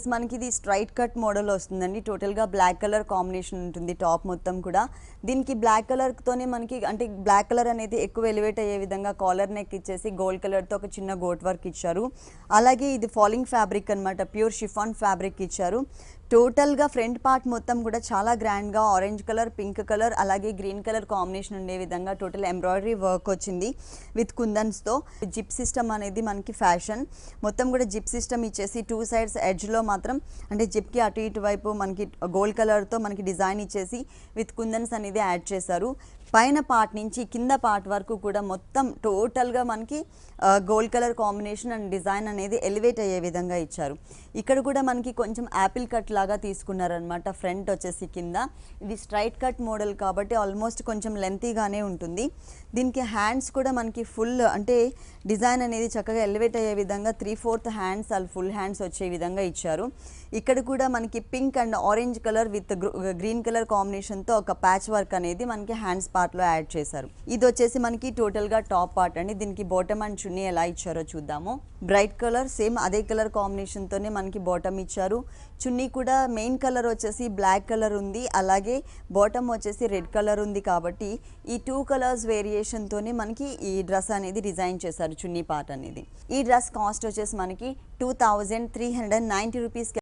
వచ్చేసి మనకి ఇది స్ట్రైట్ కట్ మోడల్ వస్తుందండి. టోటల్గా బ్లాక్ కలర్ కాంబినేషన్ ఉంటుంది టాప్ మొత్తం కూడా. దీనికి బ్లాక్ కలర్తోనే మనకి అంటే బ్లాక్ కలర్ అనేది ఎక్కువ ఎలివేట్ అయ్యే విధంగా కాలర్ నెక్ ఇచ్చేసి గోల్డ్ కలర్తో ఒక చిన్న గోట్ వర్క్ ఇచ్చారు. అలాగే ఇది ఫాలింగ్ ఫ్యాబ్రిక్ అనమాట, ప్యూర్ షిఫాన్ ఫ్యాబ్రిక్ ఇచ్చారు. టోటల్గా ఫ్రంట్ పార్ట్ మొత్తం కూడా చాలా గ్రాండ్గా ఆరెంజ్ కలర్, పింక్ కలర్, అలాగే గ్రీన్ కలర్ కాంబినేషన్ ఉండే విధంగా టోటల్ ఎంబ్రాయిడరీ వర్క్ వచ్చింది విత్ కుందన్స్తో. జిప్ సిస్టమ్ అనేది మనకి ఫ్యాషన్, మొత్తం కూడా జిప్ సిస్టమ్ ఇచ్చేసి 2 సైడ్స్ ఎడ్జ్లో మాత్రం అంటే జిప్కి అటు ఇటు వైపు మనకి గోల్డ్ కలర్తో మనకి డిజైన్ ఇచ్చేసి విత్ కుందన్స్ అనేది యాడ్ చేశారు. పైన పార్ట్ నుంచి కింద పార్ట్ వరకు కూడా మొత్తం టోటల్గా మనకి gold colour combination and design అనేది ఎలివేట్ అయ్యే విధంగా ఇచ్చారు. ఇక్కడ కూడా మనకి కొంచెం యాపిల్ కట్ లాగా తీసుకున్నారనమాట. ఫ్రంట్ వచ్చేసి కింద ఇది స్ట్రైట్ కట్ మోడల్ కాబట్టి ఆల్మోస్ట్ కొంచెం లెంతీగానే ఉంటుంది. దీనికి హ్యాండ్స్ కూడా మనకి ఫుల్ అంటే డిజైన్ అనేది చక్కగా ఎలివేట్ అయ్యే విధంగా 3/4 హ్యాండ్స్ ఫుల్ హ్యాండ్స్ వచ్చే విధంగా ఇచ్చారు. ఇక్కడ కూడా మనకి pink and orange colour with green colour కాంబినేషన్తో ఒక ప్యాచ్ వర్క్ అనేది మనకి హ్యాండ్స్ పార్ట్లో యాడ్ చేశారు. ఇది వచ్చేసి మనకి టోటల్గా టాప్ పార్ట్ అండి. దీనికి బాటమ్ అండ్ చున్నీ ఎలా ఇచ్చారో చూద్దాము. బ్రైట్ కలర్ సేమ్ అదే కలర్ కాంబినేషన్తోనే మనకి బాటమ్ ఇచ్చారు. చున్నీ కూడా మెయిన్ కలర్ వచ్చేసి బ్లాక్ కలర్ ఉంది, అలాగే బాటమ్ వచ్చేసి రెడ్ కలర్ ఉంది. కాబట్టి ఈ 2 కలర్స్ వేరియేషన్తోనే మనకి ఈ డ్రెస్ అనేది డిజైన్ చేశారు చున్నీ పార్ట్ అనేది. ఈ డ్రెస్ కాస్ట్ వచ్చేసి మనకి 2390 రూపీస్